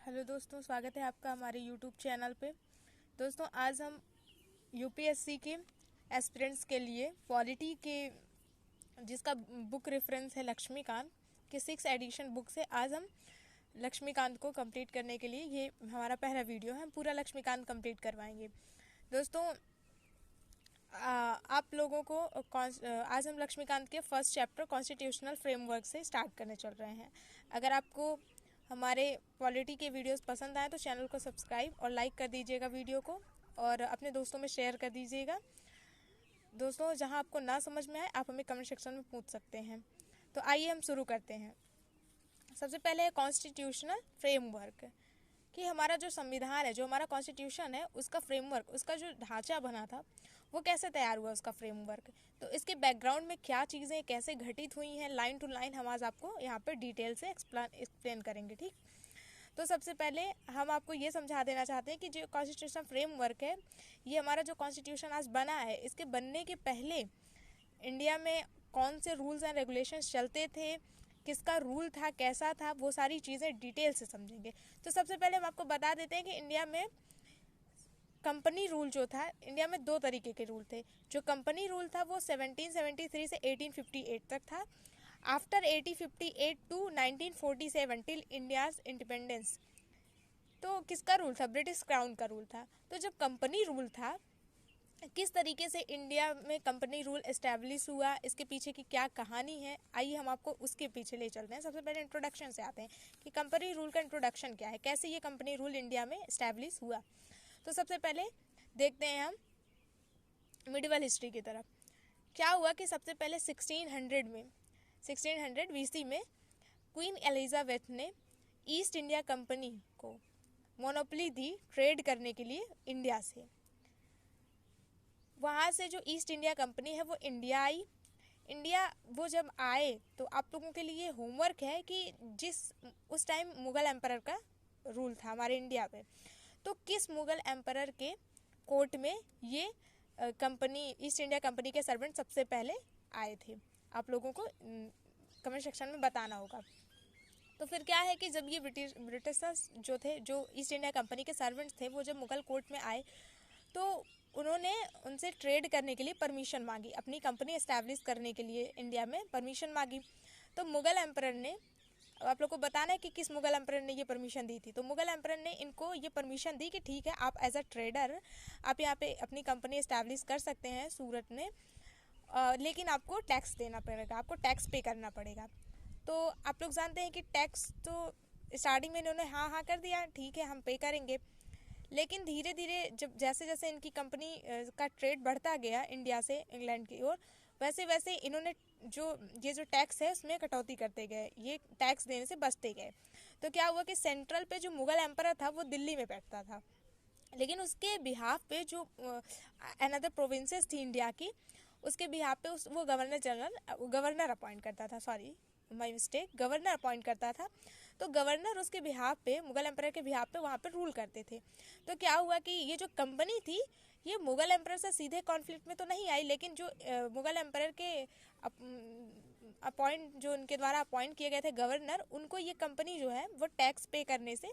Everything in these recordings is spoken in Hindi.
हेलो दोस्तों, स्वागत है आपका हमारे यूट्यूब चैनल पे। दोस्तों, आज हम यूपीएससी के एस्पिरेंट्स के लिए पॉलिटी के जिसका बुक रेफरेंस है लक्ष्मीकांत के 6 एडिशन बुक से आज हम लक्ष्मीकांत को कंप्लीट करने के लिए ये हमारा पहला वीडियो है। हम पूरा लक्ष्मीकांत कंप्लीट करवाएंगे। दोस्तों, आप लोगों को आज हम लक्ष्मीकांत के फर्स्ट चैप्टर कॉन्स्टिट्यूशनल फ्रेमवर्क से स्टार्ट करने चल रहे हैं। अगर आपको हमारे पॉलिटी के वीडियोस पसंद आए तो चैनल को सब्सक्राइब और लाइक कर दीजिएगा वीडियो को, और अपने दोस्तों में शेयर कर दीजिएगा। दोस्तों, जहां आपको ना समझ में आए आप हमें कमेंट सेक्शन में पूछ सकते हैं। तो आइए हम शुरू करते हैं। सबसे पहले है कॉन्स्टिट्यूशनल फ्रेमवर्क, कि हमारा जो संविधान है, जो हमारा कॉन्स्टिट्यूशन है, उसका फ्रेमवर्क, उसका जो ढांचा बना था वो कैसे तैयार हुआ, उसका फ्रेमवर्क। तो इसके बैकग्राउंड में क्या चीज़ें कैसे घटित हुई हैं, लाइन टू लाइन हम आज आपको यहाँ पर डिटेल से एक्सप्लेन करेंगे। ठीक, तो सबसे पहले हम आपको ये समझा देना चाहते हैं कि जो कॉन्स्टिट्यूशन फ्रेमवर्क है, ये हमारा जो कॉन्स्टिट्यूशन आज बना है, इसके बनने के पहले इंडिया में कौन से रूल्स एंड रेगुलेशंस चलते थे, किसका रूल था, कैसा था, वो सारी चीज़ें डिटेल से समझेंगे। तो सबसे पहले हम आपको बता देते हैं कि इंडिया में कंपनी रूल जो था, इंडिया में 2 तरीके के रूल थे। जो कंपनी रूल था वो 1773 से 1858 तक था। After 1858 to 1947 till India's independence, तो किसका रूल था? ब्रिटिश क्राउन का रूल था। तो जब कंपनी रूल था, किस तरीके से इंडिया में कंपनी रूल एस्टैब्लिश हुआ, इसके पीछे की क्या कहानी है, आइए हम आपको उसके पीछे ले चलते हैं। सबसे पहले इंट्रोडक्शन से आते हैं कि कंपनी रूल का इंट्रोडक्शन क्या है, कैसे ये कंपनी रूल इंडिया में एस्टैब्लिश हुआ। तो सबसे पहले देखते हैं हम मिडिवल हिस्ट्री की तरफ। क्या हुआ कि सबसे पहले 1600 BC में क्वीन एलिजाबेथ ने ईस्ट इंडिया कंपनी को मोनोपोली दी ट्रेड करने के लिए इंडिया से। वहाँ से जो ईस्ट इंडिया कंपनी है वो इंडिया आई। इंडिया वो जब आए तो आप लोगों के लिए होमवर्क है कि उस टाइम मुग़ल एम्परर का रूल था हमारे इंडिया पे, तो किस मुग़ल एम्परर के कोर्ट में ये कंपनी, ईस्ट इंडिया कंपनी के सर्वेंट सबसे पहले आए थे, आप लोगों को कमेंट सेक्शन में बताना होगा। तो फिर क्या है कि जब ये ब्रिटिशर्स जो थे, जो ईस्ट इंडिया कंपनी के सर्वेंट्स थे, वो जब मुग़ल कोर्ट में आए तो उन्होंने उनसे ट्रेड करने के लिए परमिशन मांगी, अपनी कंपनी एस्टैब्लिश करने के लिए इंडिया में परमिशन मांगी। तो मुग़ल एम्परर ने, आप लोग को बताना है कि किस मुग़ल एम्परर ने ये परमिशन दी थी। तो मुग़ल एम्परर ने इनको ये परमिशन दी कि ठीक है, आप एज अ ट्रेडर आप यहाँ पे अपनी कंपनी एस्टैब्लिश कर सकते हैं सूरत में, लेकिन आपको टैक्स देना पड़ेगा, आपको टैक्स पे करना पड़ेगा। तो आप लोग जानते हैं कि टैक्स तो स्टार्टिंग में इन्होंने हाँ कर दिया, ठीक है हम पे करेंगे, लेकिन धीरे धीरे जब जैसे जैसे इनकी कंपनी का ट्रेड बढ़ता गया इंडिया से इंग्लैंड की ओर, वैसे वैसे इन्होंने ये जो टैक्स है उसमें कटौती करते गए, ये टैक्स देने से बचते गए। तो क्या हुआ कि सेंट्रल पे जो मुग़ल एम्परर था वो दिल्ली में बैठता था, लेकिन उसके बिहाफ पे जो अनदर प्रोविंसेस थी इंडिया की, उसके बिहाफ पे वो गवर्नर अपॉइंट करता था, sorry my mistake, governor appoint करता था। तो गवर्नर उसके बिहाफ पे, मुग़ल एम्परर के बिहाफ पे वहाँ पे रूल करते थे। तो क्या हुआ कि ये जो कंपनी थी ये मुग़ल एम्परर से सीधे कॉन्फ्लिक्ट में तो नहीं आई, लेकिन जो मुग़ल एम्परर के जो उनके द्वारा अपॉइंट किए गए थे गवर्नर, उनको ये कंपनी जो है वो टैक्स पे करने से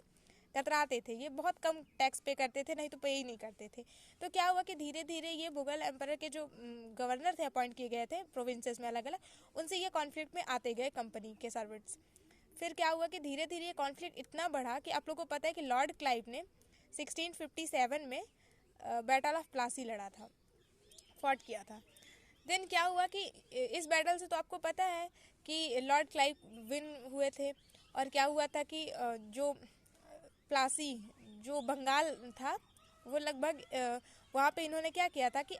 कतराते थे। ये बहुत कम टैक्स पे करते थे, नहीं तो पे ही नहीं करते थे। तो क्या हुआ कि धीरे धीरे ये मुग़ल एम्परर के जो गवर्नर थे अपॉइंट किए गए थे प्रोविंसेस में अलग अलग, उनसे ये कॉन्फ्लिक्ट में आते गए कंपनी के सर्वेंट्स। फिर क्या हुआ कि धीरे धीरे ये कॉन्फ्लिक्ट इतना बढ़ा कि आप लोग को पता है कि लॉर्ड क्लाइव ने 1657 में बैटल ऑफ प्लासी लड़ा था, फॉट किया था। देन क्या हुआ कि इस बैटल से तो आपको पता है कि लॉर्ड क्लाइव विन हुए थे, और क्या हुआ था कि जो प्लासी जो बंगाल था वो लगभग वहाँ पे इन्होंने क्या किया था कि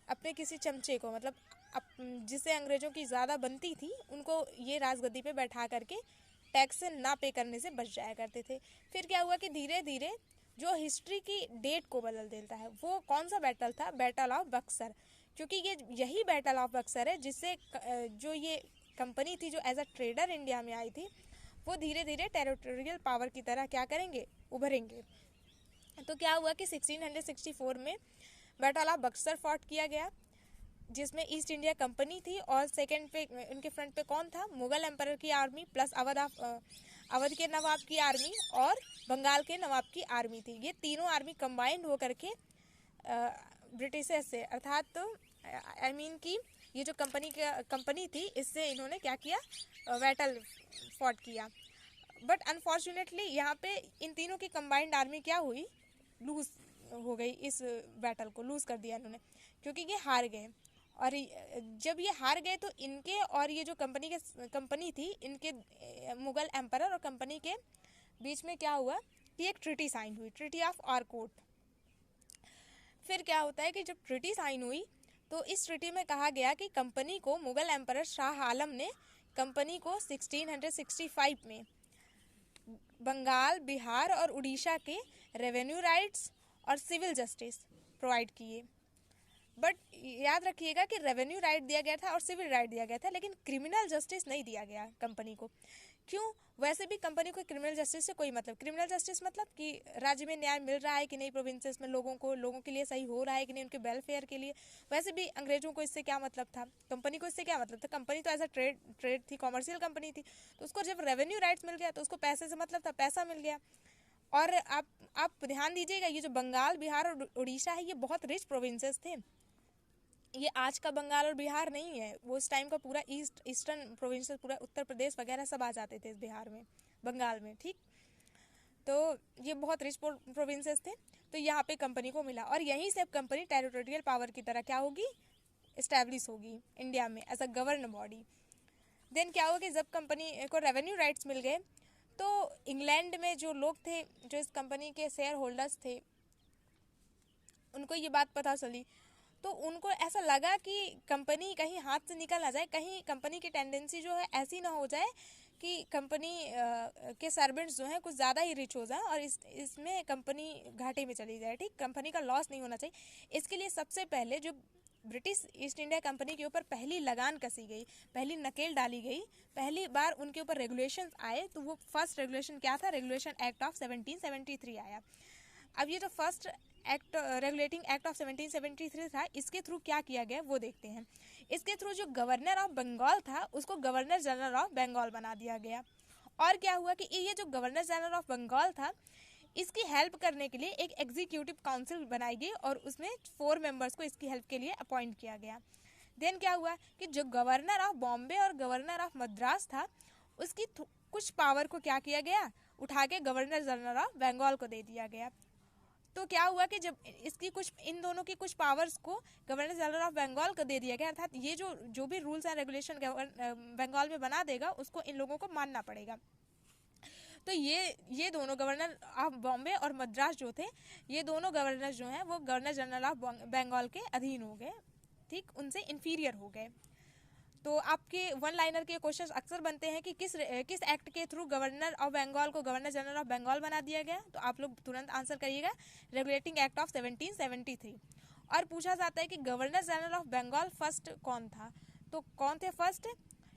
अपने किसी चमचे को, मतलब जिससे अंग्रेज़ों की ज़्यादा बनती थी, उनको ये राजगद्दी पे बैठा करके टैक्स ना पे करने से बच जाया करते थे। फिर क्या हुआ कि धीरे धीरे जो हिस्ट्री की डेट को बदल देता है, वो कौन सा बैटल था? Battle of Buxar. क्योंकि यही बैटल ऑफ बक्सर है जिससे जो ये कंपनी थी जो एज अ ट्रेडर इंडिया में आई थी, वो धीरे धीरे टेरिटोरियल पावर की तरह क्या करेंगे? उभरेंगे। तो क्या हुआ कि 1664 में बैटल ऑफ बक्सर फॉट किया गया, जिसमें ईस्ट इंडिया कंपनी थी और सेकंड पे उनके फ्रंट पे कौन था? मुग़ल एम्परर की आर्मी प्लस अवध के नवाब की आर्मी और बंगाल के नवाब की आर्मी थी। ये तीनों आर्मी कंबाइंड होकर के ब्रिटिशर्स से अर्थात आई मीन की ये जो कंपनी थी इससे इन्होंने क्या किया, बैटल फॉट किया। बट अनफॉर्चुनेटली यहाँ पे इन तीनों की कंबाइंड आर्मी क्या हुई, लूज हो गई, इस बैटल को लूज कर दिया इन्होंने, क्योंकि ये हार गए। और जब ये हार गए तो इनके और ये जो कंपनी थी, इनके मुगल एम्परर और कंपनी के बीच में क्या हुआ कि एक ट्रीटी साइन हुई, ट्रीटी ऑफ आर्कोट। फिर क्या होता है कि जब ट्रीटी साइन हुई तो इस ट्रीटी में कहा गया कि कंपनी को, मुगल एम्परर शाह आलम ने कंपनी को 1665 में बंगाल, बिहार और उड़ीसा के रेवेन्यू राइट्स और सिविल जस्टिस प्रोवाइड किए। बट याद रखिएगा कि रेवेन्यू राइट दिया गया था और सिविल राइट दिया गया था, लेकिन क्रिमिनल जस्टिस नहीं दिया गया कंपनी को। क्यों? वैसे भी कंपनी को क्रिमिनल जस्टिस से कोई मतलब, क्रिमिनल जस्टिस मतलब कि राज्य में न्याय मिल रहा है कि नहीं, प्रोविंसेस में लोगों के लिए सही हो रहा है कि नहीं, उनके वेलफेयर के लिए। वैसे भी अंग्रेजों को इससे क्या मतलब था, कंपनी को इससे क्या मतलब था? कंपनी तो एज अ ट्रेड थी, कॉमर्शियल कंपनी थी, तो उसको जब रेवेन्यू राइट्स मिल गया तो उसको पैसे से मतलब था, पैसा मिल गया। और आप ध्यान दीजिएगा, ये जो बंगाल, बिहार और उड़ीसा है, ये बहुत रिच प्रोविंसेस थे। ये आज का बंगाल और बिहार नहीं है, वो उस टाइम का पूरा ईस्टर्न प्रोविंसेस, पूरा उत्तर प्रदेश वगैरह सब आ जाते थे इस बिहार में, बंगाल में, ठीक। तो ये बहुत रिच प्रोविंसेस थे, तो यहाँ पे कंपनी को मिला और यहीं से अब कंपनी टेरिटोरियल पावर की तरह क्या होगी, इस्टेब्लिश होगी इंडिया में as a govern body. Then क्या होगा कि जब कंपनी को रेवेन्यू राइट्स मिल गए तो इंग्लैंड में जो लोग थे, जो इस कंपनी के शेयर होल्डर्स थे, उनको ये बात पता चली, तो उनको ऐसा लगा कि कंपनी कहीं हाथ से निकल ना जाए, कहीं कंपनी की टेंडेंसी जो है ऐसी ना हो जाए कि कंपनी के सर्वेंट्स जो हैं कुछ ज़्यादा ही रिच हो जाए और इसमें कंपनी घाटे में चली जाए, ठीक। कंपनी का लॉस नहीं होना चाहिए। इसके लिए सबसे पहले जो ब्रिटिश ईस्ट इंडिया कंपनी के ऊपर पहली लगान कसी गई, पहली नकेल डाली गई, पहली बार उनके ऊपर रेगुलेशंस आए, तो वो फर्स्ट रेगुलेशन क्या था, रेगुलेशन एक्ट ऑफ 1773 आया। अब ये जो first act, regulating act of 1773 था, इसके थ्रू क्या किया गया वो देखते हैं। इसके थ्रू जो गवर्नर ऑफ बंगाल था उसको गवर्नर जनरल ऑफ बंगाल बना दिया गया। और क्या हुआ कि ये जो गवर्नर जनरल ऑफ बंगाल था, इसकी हेल्प करने के लिए एक एग्जीक्यूटिव काउंसिल बनाई गई और उसमें 4 मेंबर्स को इसकी हेल्प के लिए अपॉइंट किया गया। देन क्या हुआ कि जो गवर्नर ऑफ बॉम्बे और गवर्नर ऑफ मद्रास था, उसकी कुछ पावर को क्या किया गया, उठा के गवर्नर जनरल ऑफ बंगाल को दे दिया गया। तो क्या हुआ कि जब इसकी कुछ, इन दोनों की कुछ पावर्स को गवर्नर जनरल ऑफ बंगाल को दे दिया गया, अर्थात ये जो भी रूल्स एंड रेगुलेशन बंगाल में बना देगा उसको इन लोगों को मानना पड़ेगा। तो ये दोनों गवर्नर ऑफ बॉम्बे और मद्रास जो थे, ये दोनों गवर्नर जो हैं वो गवर्नर जनरल ऑफ बंगाल के अधीन हो गए, ठीक, उनसे इन्फीरियर हो गए। तो आपके वन लाइनर के क्वेश्चंस अक्सर बनते हैं कि किस एक्ट के थ्रू गवर्नर ऑफ बंगाल को गवर्नर जनरल ऑफ बंगाल बना दिया गया, तो आप लोग तुरंत आंसर करिएगा, रेगुलेटिंग एक्ट ऑफ 1773। और पूछा जाता है कि governor general of Bengal first कौन था, तो कौन थे फर्स्ट,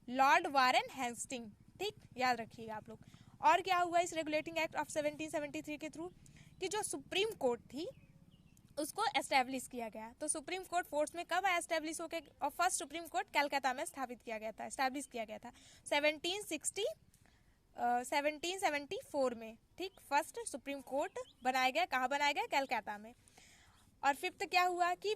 लॉर्ड वारेन हेस्टिंग, ठीक, याद रखिएगा आप लोग। और क्या हुआ इस रेगुलेटिंग एक्ट ऑफ 1773 के थ्रू कि जो सुप्रीम कोर्ट थी उसको एस्टेब्लिश किया गया। तो सुप्रीम कोर्ट फोर्स में कब एस्टेब्लिश होकर, और फर्स्ट सुप्रीम कोर्ट कलकत्ता में स्थापित किया गया था, एस्टेब्लिश किया गया था 1774 में, ठीक। फर्स्ट सुप्रीम कोर्ट बनाया गया, कहाँ बनाया गया, कलकत्ता में। और फिफ्थ क्या हुआ कि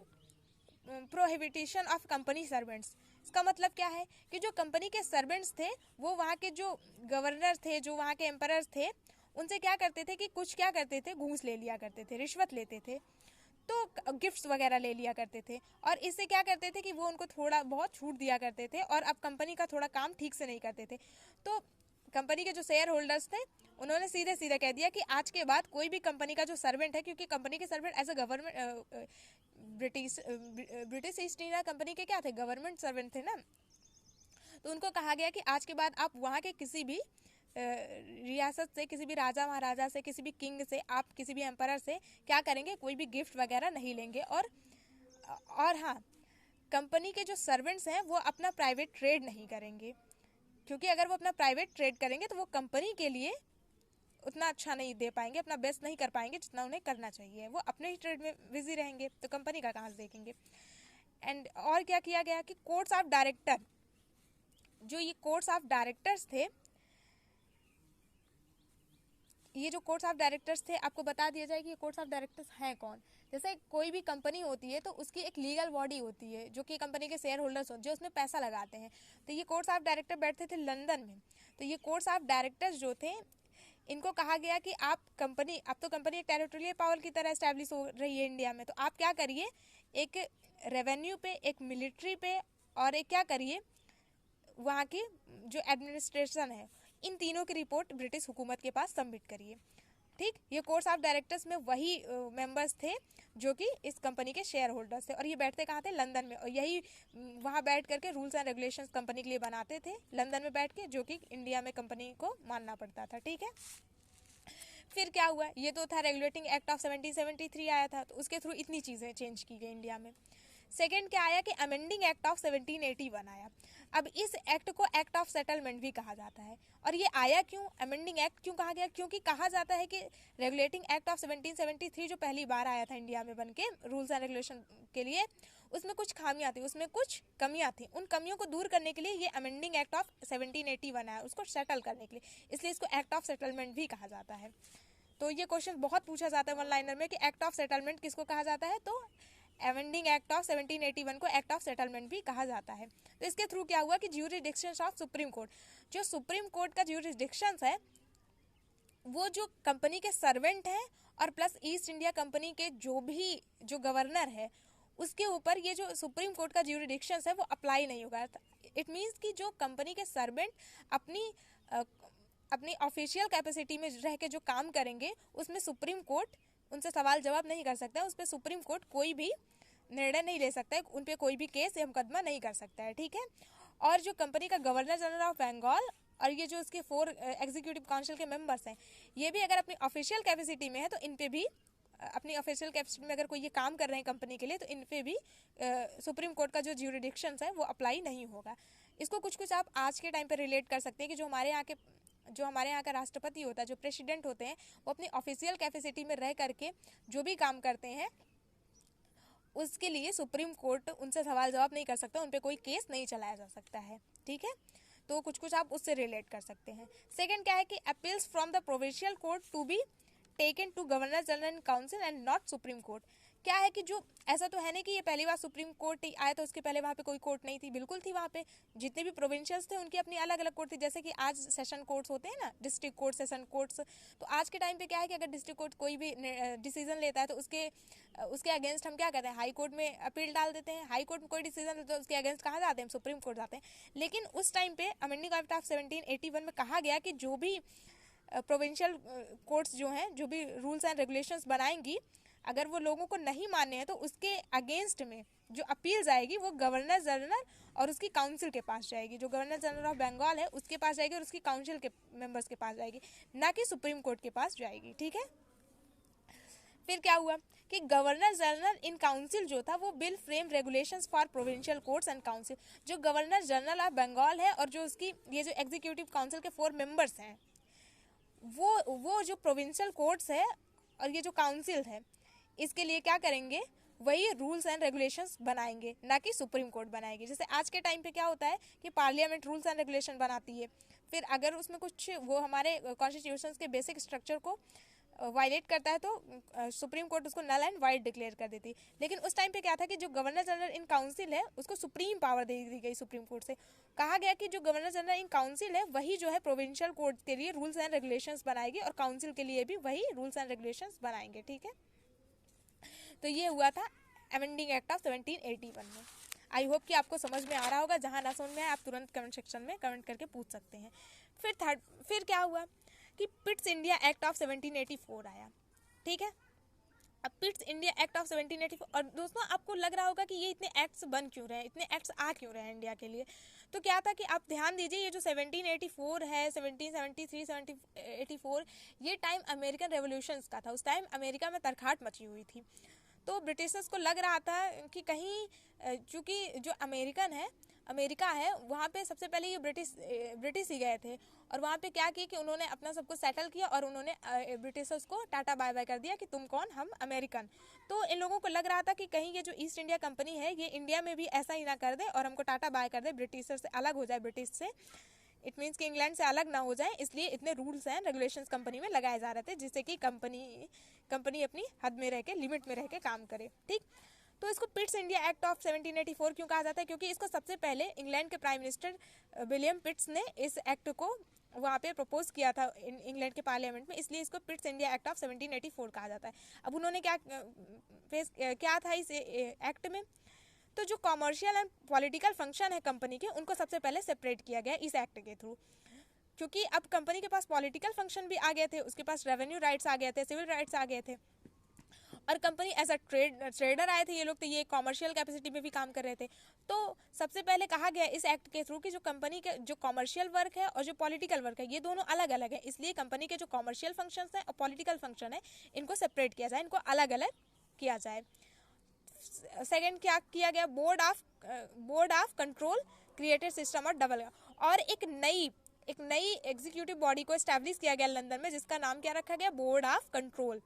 प्रोहिबिशन ऑफ कंपनी सर्वेंट्स। इसका मतलब क्या है कि जो कंपनी के सर्वेंट्स थे वो वहाँ के जो गवर्नर थे, जो वहाँ के एम्परर थे, उनसे क्या करते थे कि कुछ क्या करते थे, घूस ले लिया करते थे, रिश्वत लेते थे, तो गिफ्ट्स वगैरह ले लिया करते थे। और इससे क्या करते थे कि वो उनको थोड़ा बहुत छूट दिया करते थे और अब कंपनी का थोड़ा काम ठीक से नहीं करते थे। तो कंपनी के जो शेयर होल्डर्स थे उन्होंने सीधे सीधे कह दिया कि आज के बाद कोई भी कंपनी का जो सर्वेंट है, क्योंकि कंपनी के servant as a government, British East India Company के क्या थे, गवर्नमेंट सर्वेंट थे ना, तो उनको कहा गया कि आज के बाद आप वहाँ के किसी भी रियासत से, किसी भी राजा महाराजा से, किसी भी किंग से, आप किसी भी एम्परर से क्या करेंगे, कोई भी गिफ्ट वगैरह नहीं लेंगे। और हाँ, कंपनी के जो सर्वेंट्स हैं वो अपना प्राइवेट ट्रेड नहीं करेंगे, क्योंकि अगर वो अपना प्राइवेट ट्रेड करेंगे तो वो कंपनी के लिए उतना अच्छा नहीं दे पाएंगे, अपना बेस्ट नहीं कर पाएंगे जितना उन्हें करना चाहिए, वो अपने ही ट्रेड में बिजी रहेंगे, तो कंपनी का कहाँ से देखेंगे। एंड और क्या किया गया कि कोर्ट्स ऑफ डायरेक्टर, जो ये कोर्ट्स ऑफ डायरेक्टर्स थे, ये जो कोर्ट्स ऑफ डायरेक्टर्स थे, आपको बता दिया जाए कि ये कोर्ट्स ऑफ डायरेक्टर्स हैं कौन। जैसे कोई भी कंपनी होती है तो उसकी एक लीगल बॉडी होती है जो कि कंपनी के शेयर होल्डर्स होते हैं, जो उसमें पैसा लगाते हैं। तो ये कोर्ट्स ऑफ डायरेक्टर बैठते थे लंदन में। तो ये कोर्ट्स ऑफ डायरेक्टर्स जो थे, इनको कहा गया कि आप कंपनी, अब तो कंपनी एक टेरिटोरियल पावर की तरह एस्टैब्लिश हो रही है इंडिया में, तो आप क्या करिए, एक रेवेन्यू पे, एक मिलिट्री पे, और एक क्या करिए, वहाँ की जो एडमिनिस्ट्रेशन है, इन तीनों की रिपोर्ट ब्रिटिश हुकूमत के पास सबमिट करिए। ठीक, ये कोर्ट्स ऑफ डायरेक्टर्स में वही मेंबर्स थे जो कि इस कंपनी के शेयर होल्डर्स थे, और ये बैठते कहाँ थे, लंदन में। और यही वहाँ बैठ करके रूल्स एंड रेगुलेशंस कंपनी के लिए बनाते थे, लंदन में बैठ के, जो कि इंडिया में कंपनी को मानना पड़ता था। ठीक है, फिर क्या हुआ, ये तो था रेगुलेटिंग एक्ट ऑफ 1773 आया था, तो उसके थ्रू इतनी चीज़ें चेंज की गई इंडिया में। सेकेंड क्या आया कि अमेंडिंग एक्ट ऑफ 1781 आया। अब इस एक्ट को एक्ट ऑफ सेटलमेंट भी कहा जाता है। और ये आया क्यों, अमेंडिंग एक्ट क्यों कहा गया, क्योंकि कहा जाता है कि रेगुलेटिंग एक्ट ऑफ 1773 जो पहली बार आया था इंडिया में बन के रूल्स एंड रेगुलेशन के लिए, उसमें कुछ खामियां थी, उसमें कुछ कमियां थी। उन कमियों को दूर करने के लिए ये अमेंडिंग एक्ट ऑफ 1781 आया, उसको सेटल करने के लिए, इसलिए इसको एक्ट ऑफ सेटलमेंट भी कहा जाता है। तो ये क्वेश्चन बहुत पूछा जाता है वन लाइनर में कि एक्ट ऑफ सेटलमेंट किसको कहा जाता है, तो अमेंडिंग एक्ट ऑफ 1781 को एक्ट ऑफ सेटलमेंट भी कहा जाता है। तो इसके थ्रू क्या हुआ कि ज्यूरिडिक्शंस ऑफ सुप्रीम कोर्ट, जो सुप्रीम कोर्ट का ज्यूरिडिक्शंस है, वो जो कंपनी के सर्वेंट हैं और प्लस ईस्ट इंडिया कंपनी के जो गवर्नर है, उसके ऊपर ये जो सुप्रीम कोर्ट का ज्यूरिडिक्शंस है वो अप्लाई नहीं होगा। इट मीन्स कि जो कंपनी के सर्वेंट अपनी ऑफिशियल कैपेसिटी में रह के जो काम करेंगे, उसमें सुप्रीम कोर्ट उनसे सवाल जवाब नहीं कर सकता है, उस पर सुप्रीम कोर्ट कोई भी निर्णय नहीं ले सकता है, उन पर कोई भी केस या मुकदमा नहीं कर सकता है। ठीक है, और जो कंपनी का गवर्नर जनरल ऑफ बंगाल और ये जो उसके 4 एग्जीक्यूटिव काउंसिल के मेंबर्स हैं, ये भी अगर अपनी ऑफिशियल कैपेसिटी में है तो इन पे भी अपनी ऑफिशियल कैपेसिटी में अगर कोई ये काम कर रहे हैं कंपनी के लिए, तो इन पे भी सुप्रीम कोर्ट का जो ज्यूरिडिक्शंस है वो अप्लाई नहीं होगा। इसको कुछ आप आज के टाइम पे रिलेट कर सकते हैं कि जो हमारे यहाँ का राष्ट्रपति होता है, जो प्रेसिडेंट होते हैं, वो अपनी ऑफिशियल कैपेसिटी में रह करके जो भी काम करते हैं, उसके लिए सुप्रीम कोर्ट उनसे सवाल जवाब नहीं कर सकता, उन पर कोई केस नहीं चलाया जा सकता है। ठीक है, तो कुछ आप उससे रिलेट कर सकते हैं। सेकंड क्या है कि appeals from the provincial court to be taken to governor general council and not supreme court. क्या है कि जो ऐसा तो है नहीं कि ये पहली बार सुप्रीम कोर्ट आया तो उसके पहले वहाँ पे कोई कोर्ट नहीं थी, बिल्कुल थी। वहाँ पे जितने भी प्रोविंशियल्स थे उनकी अपनी अलग अलग कोर्ट थी, जैसे कि आज सेशन कोर्ट्स होते हैं ना, डिस्ट्रिक्ट कोर्ट, सेशन कोर्ट्स। तो आज के टाइम पे क्या है कि अगर डिस्ट्रिक्ट कोर्ट कोई भी डिसीजन लेता है तो उसके अगेंस्ट हम क्या करते हैं, हाई कोर्ट में अपील डाल देते हैं। हाई कोर्ट में कोई डिसीजन लेता है तो उसके अगेंस्ट कहाँ जाते हैं, हम सुप्रीम कोर्ट जाते हैं। लेकिन उस टाइम पे अमेंडिंग एक्ट ऑफ 1781 में कहा गया कि जो भी प्रोविंशियल कोर्ट्स जो हैं, जो भी रूल्स एंड रेगुलेशंस बनाएंगी, अगर वो लोगों को नहीं माने हैं तो उसके अगेंस्ट में जो अपील जाएगी वो गवर्नर जनरल और उसकी काउंसिल के पास जाएगी। जो गवर्नर जनरल ऑफ बंगाल है उसके पास जाएगी और उसकी काउंसिल के मेंबर्स के पास जाएगी, ना कि सुप्रीम कोर्ट के पास जाएगी। ठीक है, फिर क्या हुआ कि गवर्नर जनरल इन काउंसिल जो था वो bill frame regulations for provincial courts and council. जो गवर्नर जनरल ऑफ बंगाल है और जो उसकी ये जो एग्जीक्यूटिव काउंसिल के 4 मेंबर्स हैं, वो जो प्रोविंशियल कोर्ट्स है और ये जो काउंसिल है, इसके लिए क्या करेंगे, वही रूल्स एंड रेगुलेशंस बनाएंगे, ना कि सुप्रीम कोर्ट बनाएगी। जैसे आज के टाइम पे क्या होता है कि पार्लियामेंट रूल्स एंड रेगुलेशन बनाती है, फिर अगर उसमें कुछ वो हमारे कॉन्स्टिट्यूशन के बेसिक स्ट्रक्चर को वायलेट करता है तो सुप्रीम कोर्ट उसको नल एंड वाइड डिक्लेयर कर देती। लेकिन उस टाइम पे क्या था कि जो गवर्नर जनरल इन काउंसिल है उसको सुप्रीम पावर दे दी गई सुप्रीम कोर्ट से। कहा गया कि जो गवर्नर जनरल इन काउंसिल है वही जो है प्रोविंशियल कोर्ट के लिए रूल्स एंड रेगुलेशंस बनाएगी और काउंसिल के लिए भी वही रूल्स एंड रेगुलेशंस बनाएंगे। ठीक है, तो ये हुआ था अमेंडिंग एक्ट ऑफ 1781 में। आई होप कि आपको समझ में आ रहा होगा। जहाँ ना समझ में आए आप तुरंत कमेंट सेक्शन में कमेंट करके पूछ सकते हैं। फिर क्या हुआ कि पिट्स इंडिया एक्ट ऑफ 1784 आया। ठीक है, अब पिट्स इंडिया एक्ट ऑफ 1784, और दोस्तों आपको लग रहा होगा कि ये इतने एक्ट्स बन क्यों रहे हैं, इतने एक्ट्स आ क्यों रहे हैं इंडिया के लिए। तो क्या था कि आप ध्यान दीजिए, ये जो 1784 है, 1773, 1784, ये टाइम अमेरिकन रेवोल्यूशंस का था। उस टाइम अमेरिका में तरखाट मची हुई थी। तो ब्रिटिशर्स को लग रहा था कि कहीं, चूँकि जो अमेरिका है वहाँ पे सबसे पहले ये ब्रिटिश ही गए थे, और वहाँ पे क्या किया कि उन्होंने अपना सबको सेटल किया और उन्होंने ब्रिटिशर्स को टाटा बाय बाय कर दिया कि तुम कौन, हम अमेरिकन। तो इन लोगों को लग रहा था कि कहीं ये जो ईस्ट इंडिया कंपनी है ये इंडिया में भी ऐसा ही ना कर दे और हमको टाटा बाय कर दे, ब्रिटिशर से अलग हो जाए, ब्रिटिश से। इट मीन्स कि इंग्लैंड से अलग ना हो जाए, इसलिए इतने रूल्स एंड रेगुलेशंस कंपनी में लगाए जा रहे थे जिससे कि कंपनी अपनी हद में रह के, लिमिट में रह के काम करे, ठीक। तो इसको पिट्स इंडिया एक्ट ऑफ 1784 क्यों कहा जाता है? क्योंकि इसको सबसे पहले इंग्लैंड के प्राइम मिनिस्टर विलियम पिट्स ने इस एक्ट को वहाँ पे प्रपोज किया था इंग्लैंड के पार्लियामेंट में, इसलिए इसको पिट्स इंडिया एक्ट ऑफ 1784 कहा जाता है। अब उन्होंने क्या था इस एक्ट में? तो जो कॉमर्शियल एंड पॉलिटिकल फंक्शन है कंपनी के, उनको सबसे पहले सेपरेट किया गया इस एक्ट के थ्रू, क्योंकि अब कंपनी के पास पॉलिटिकल फंक्शन भी आ गए थे, उसके पास रेवेन्यू राइट्स आ गए थे, सिविल राइट्स आ गए थे, और कंपनी एज अ ट्रेडर आए थे ये लोग, तो ये कॉमर्शियल कैपेसिटी में भी काम कर रहे थे। तो सबसे पहले कहा गया इस एक्ट के थ्रू कि जो कंपनी के जो कॉमर्शियल वर्क है और जो पॉलिटिकल वर्क है, ये दोनों अलग अलग है, इसलिए कंपनी के जो कॉमर्शियल फंक्शन है और पॉलिटिकल फंक्शन है, इनको सेपरेट किया जाए, इनको अलग अलग किया जाए। सेकेंड क्या किया गया? Board of control created system और डबल, और एक नई एग्जीक्यूटिव बॉडी को एस्टैब्लिश किया गया लंदन में, जिसका नाम क्या रखा गया? Board of control.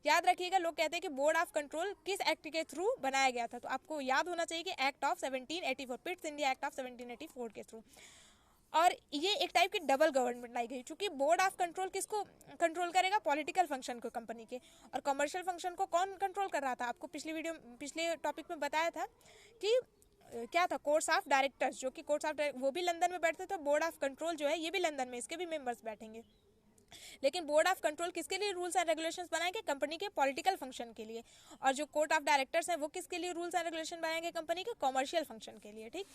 याद रखिएगा, लोग कहते हैं कि बोर्ड ऑफ कंट्रोल किस एक्ट के थ्रू बनाया गया था, तो आपको याद होना चाहिए कि act of 1784, Pitt's India act of 1784 के थ्रू। और ये एक टाइप की डबल गवर्नमेंट लाई गई, क्योंकि बोर्ड ऑफ कंट्रोल किसको कंट्रोल करेगा? पॉलिटिकल फंक्शन को कंपनी के, और कमर्शियल फंक्शन को कौन कंट्रोल कर रहा था? आपको पिछले टॉपिक में बताया था कि क्या था? कोर्ट्स ऑफ डायरेक्टर्स, जो कि वो भी लंदन में बैठते थे, बोर्ड ऑफ कंट्रोल जो है ये भी लंदन में, इसके भी मेंबर्स बैठेंगे। लेकिन बोर्ड ऑफ कंट्रोल किसके लिए रूल्स एंड रेगुलेशंस बनाएंगे? कंपनी के पॉलिटिकल फंक्शन के लिए। और जो कोर्ट ऑफ डायरेक्टर्स हैं वो किसके लिए रूल्स एंड रेगुलेशन बनाएंगे? कंपनी के कॉमर्शियल फंक्शन के लिए, ठीक।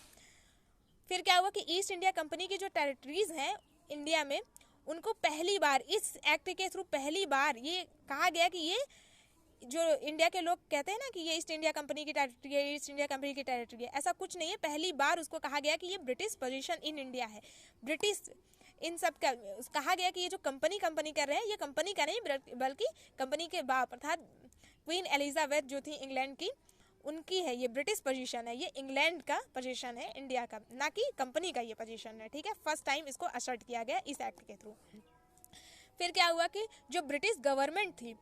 फिर क्या हुआ कि ईस्ट इंडिया कंपनी की जो टेरिटरीज हैं इंडिया में, उनको पहली बार इस एक्ट के थ्रू पहली बार ये कहा गया कि ये जो इंडिया के लोग कहते हैं ना कि ये ईस्ट इंडिया कंपनी की टेरिटरी है, ईस्ट इंडिया कंपनी की टेरिटरी है, ऐसा कुछ नहीं है। पहली बार उसको कहा गया कि ये ब्रिटिश पोजीशन इन इंडिया है। ब्रिटिश इन सब का कहा गया कि ये जो कंपनी कर रहे हैं, ये कंपनी का नहीं बल्कि कंपनी के बाप अर्थात क्वीन एलिजाबेथ जो थी इंग्लैंड की, उनकी है, ये ब्रिटिश पोजीशन है, ये इंग्लैंड का पोजीशन है इंडिया का, ना कि कंपनी का ये पोजीशन है, ठीक है। फर्स्ट टाइम इसको असर्ट किया गया इस एक्ट के थ्रू। फिर क्या हुआ कि जो ब्रिटिश गवर्नमेंट थी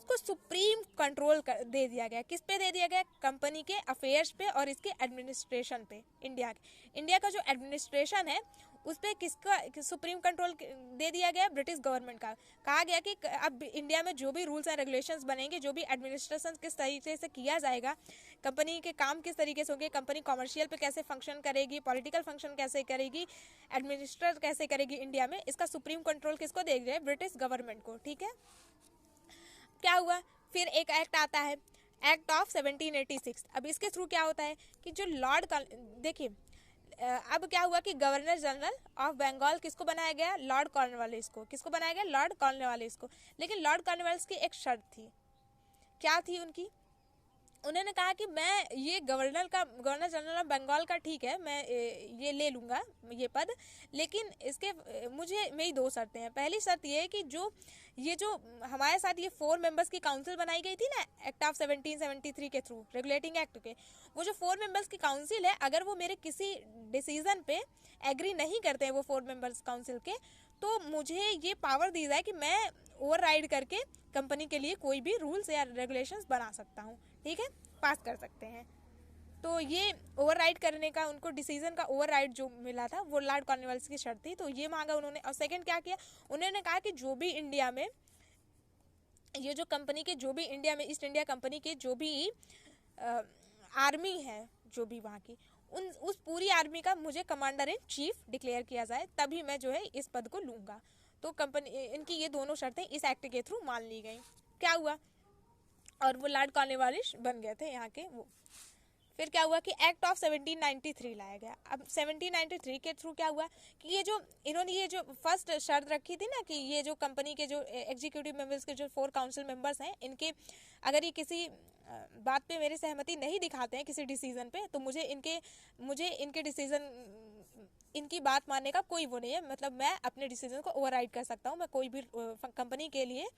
उसको सुप्रीम कंट्रोल दे दिया गया। किस पे दे दिया गया? कंपनी के अफेयर्स पे और इसके एडमिनिस्ट्रेशन पे। इंडिया का जो एडमिनिस्ट्रेशन है उस पर किसका सुप्रीम कंट्रोल दे दिया गया? ब्रिटिश गवर्नमेंट का। कहा गया कि अब इंडिया में जो भी रूल्स एंड रेगुलेशंस बनेंगे, जो भी एडमिनिस्ट्रेशन किस तरीके से किया जाएगा, कंपनी के काम किस तरीके से होंगे, कंपनी कॉमर्शियल पे कैसे फंक्शन करेगी, पॉलिटिकल फंक्शन कैसे करेगी, एडमिनिस्ट्रेट कैसे करेगी इंडिया में, इसका सुप्रीम कंट्रोल किसको दे दिया? ब्रिटिश गवर्नमेंट को, ठीक है। क्या हुआ? फिर एक एक्ट आता है, एक्ट ऑफ 1786। अब इसके थ्रू क्या होता है कि जो देखिए अब क्या हुआ कि गवर्नर जनरल ऑफ बंगाल किसको बनाया गया? लॉर्ड कॉर्नवालिस को। किसको बनाया गया? लॉर्ड कॉर्नवालिस को। लेकिन लॉर्ड कॉर्नवालिस की एक शर्त थी। क्या थी उनकी? उन्होंने कहा कि मैं ये गवर्नर जनरल ऑफ बंगाल का ठीक है, मैं ये ले लूँगा ये पद, लेकिन इसके मेरी दो शर्तें हैं। पहली शर्त ये है कि ये जो हमारे साथ ये 4 मेंबर्स की काउंसिल बनाई गई थी ना एक्ट ऑफ 1773 के थ्रू, रेगुलेटिंग एक्ट के, वो जो 4 मेंबर्स की काउंसिल है, अगर वो मेरे किसी डिसीजन पे एग्री नहीं करते हैं वो 4 मेंबर्स काउंसिल के, तो मुझे ये पावर दी जाए कि मैं ओवरराइड करके कंपनी के लिए कोई भी रूल्स या रेगुलेशंस बना सकता हूँ, ठीक है, पास कर सकते हैं। तो ये ओवरराइड करने का उनको डिसीजन का ओवरराइड जो मिला था वो लॉर्ड कॉर्नवालिस की शर्त थी, तो ये मांगा उन्होंने। और सेकंड क्या किया उन्होंने? कहा कि जो भी इंडिया में ये जो कंपनी के जो भी इंडिया में ईस्ट इंडिया कंपनी के जो भी आर्मी है, जो भी वहाँ की उस पूरी आर्मी का मुझे कमांडर इन चीफ डिक्लेयर किया जाए, तभी मैं जो है इस पद को लूँगा। तो कंपनी इनकी ये दोनों शर्तें इस एक्ट के थ्रू मान ली गई। क्या हुआ? और वो लॉर्ड कॉर्नवालिस बन गए थे यहाँ के वो। फिर क्या हुआ कि एक्ट ऑफ 1793 लाया गया। अब 1793 के थ्रू क्या हुआ कि इन्होंने ये जो फर्स्ट शर्त रखी थी ना कि ये जो कंपनी के जो एग्जीक्यूटिव मेंबर्स के जो 4 काउंसिल मेंबर्स हैं, इनके अगर ये किसी बात पे मेरी सहमति नहीं दिखाते हैं किसी डिसीजन पे, तो मुझे इनके डिसीजन, इनकी बात मानने का कोई वो नहीं है, मतलब मैं अपने डिसीजन को ओवरराइड कर सकता हूँ, मैं कोई भी कंपनी के लिए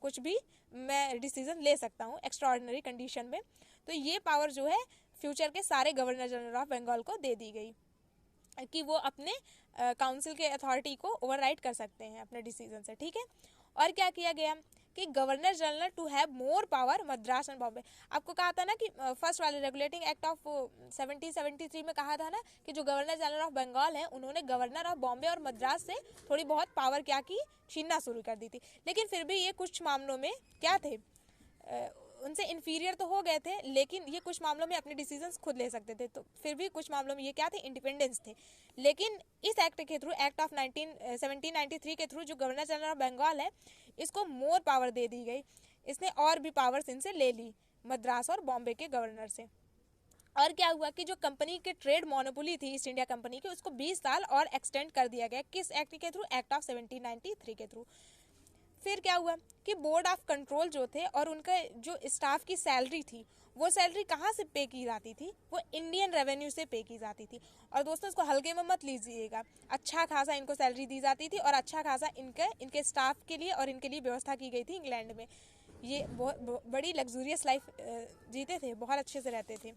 कुछ भी मैं डिसीजन ले सकता हूँ एक्स्ट्राऑर्डिनरी कंडीशन में। तो ये पावर जो है फ्यूचर के सारे गवर्नर जनरल ऑफ बंगाल को दे दी गई कि वो अपने काउंसिल के अथॉरिटी को ओवरराइड कर सकते हैं अपने डिसीजन से, ठीक है। और क्या किया गया कि governor general to have more power Madras and Bombay. आपको कहा था ना कि फर्स्ट वाले रेगुलेटिंग एक्ट ऑफ 1773 में कहा था ना कि जो गवर्नर जनरल ऑफ बंगाल है उन्होंने गवर्नर ऑफ बॉम्बे और मद्रास से थोड़ी बहुत पावर क्या की, छीनना शुरू कर दी थी। लेकिन फिर भी ये कुछ मामलों में क्या थे, उनसे इन्फीरियर तो हो गए थे, लेकिन ये कुछ मामलों में अपने डिसीजंस खुद ले सकते थे। तो फिर भी कुछ मामलों में ये क्या थे, इंडिपेंडेंस थे। लेकिन इस एक्ट के थ्रू, एक्ट ऑफ 1793 के थ्रू जो गवर्नर जनरल ऑफ बंगाल है इसको मोर पावर दे दी गई। इसने और भी पावर्स इनसे ले ली, मद्रास और बॉम्बे के गवर्नर से। और क्या हुआ कि जो कंपनी के ट्रेड मोनोपोली थी ईस्ट इंडिया कंपनी की, उसको 20 साल और एक्सटेंड कर दिया गया। किस एक्ट के थ्रू, एक्ट ऑफ 1793 के थ्रू। फिर क्या हुआ कि बोर्ड ऑफ कंट्रोल जो थे और उनका जो स्टाफ की सैलरी थी, वो सैलरी कहाँ से पे की जाती थी, वो इंडियन रेवेन्यू से पे की जाती थी। और दोस्तों इसको हल्के में मत लीजिएगा, अच्छा खासा इनको सैलरी दी जाती थी और अच्छा खासा इनके स्टाफ के लिए और इनके लिए व्यवस्था की गई थी इंग्लैंड में। ये बहुत बड़ी लग्जूरियस लाइफ जीते थे, बहुत अच्छे से रहते थे।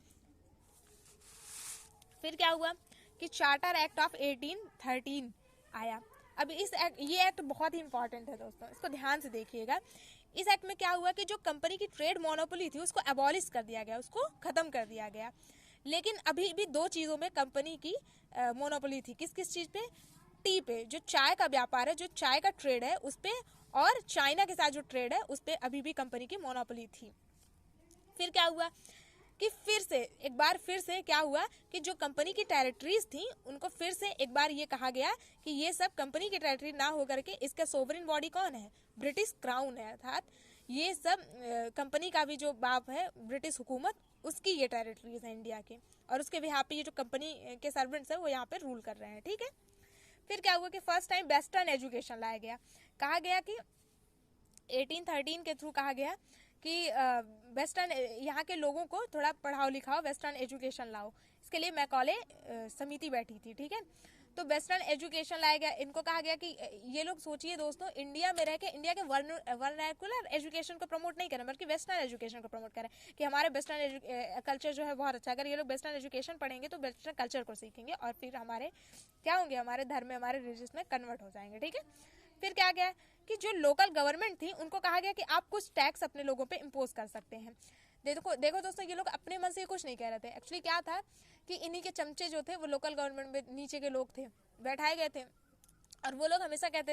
फिर क्या हुआ कि चार्टर एक्ट ऑफ 1813 आया। अब ये एक्ट बहुत ही इंपॉर्टेंट है दोस्तों, इसको ध्यान से देखिएगा। इस एक्ट में क्या हुआ कि जो कंपनी की ट्रेड मोनोपोली थी उसको एबॉलिश कर दिया गया, उसको खत्म कर दिया गया। लेकिन अभी भी दो चीज़ों में कंपनी की मोनोपोली थी। किस किस चीज़ पे, टी पे, जो चाय का व्यापार है, जो चाय का ट्रेड है उस पे, और चाइना के साथ जो ट्रेड है उस पे अभी भी कंपनी की मोनोपोली थी। फिर क्या हुआ कि फिर से क्या हुआ कि जो कंपनी की टेरिटरीज थी उनको फिर से एक बार ये कहा गया कि ये सब कंपनी की टेरिटरी ना हो करके इसका सोवरेन बॉडी कौन है, ब्रिटिश क्राउन है। अर्थात ये सब कंपनी का भी जो बाप है ब्रिटिश हुकूमत, उसकी ये टेरिटरीज है इंडिया के, और उसके बिहाफ पे ये जो कंपनी के सर्वेंट्स है वो यहाँ पे रूल कर रहे हैं। ठीक है। फिर क्या हुआ कि फर्स्ट टाइम वेस्टर्न एजुकेशन लाया गया। कहा गया कि 1813 के थ्रू कहा गया कि वेस्टर्न यहाँ के लोगों को थोड़ा पढ़ाओ लिखाओ, वेस्टर्न एजुकेशन लाओ। इसके लिए मैकॉले समिति बैठी थी। ठीक है। तो वेस्टर्न एजुकेशन लाया गया। इनको कहा गया कि ये लोग सोचिए दोस्तों, इंडिया में रह के इंडिया के वर्नाकुलर एजुकेशन को प्रमोट नहीं करें बल्कि वेस्टर्न एजुकेशन को प्रमोट करें, कि हमारे वेस्टर्न कल्चर जो है बहुत अच्छा। अगर ये लोग वेस्टर्न एजुकेशन पढ़ेंगे तो वेस्टर्न कल्चर को सीखेंगे और फिर हमारे क्या होंगे, हमारे धर्म में, हमारे रिलीजन में कन्वर्ट हो जाएंगे। ठीक है। फिर क्या गया कि जो लोकल गवर्नमेंट थी उनको कहा गया कि आप कुछ टैक्स अपने लोगों पे इम्पोज कर सकते हैं। देखो दोस्तों, ये लोग अपने मन से कुछ नहीं कह रहे थे। एक्चुअली क्या था कि इन्हीं के चमचे जो थे वो लोकल गवर्नमेंट में नीचे के लोग थे, बैठाए गए थे, और वो लोग हमेशा कहते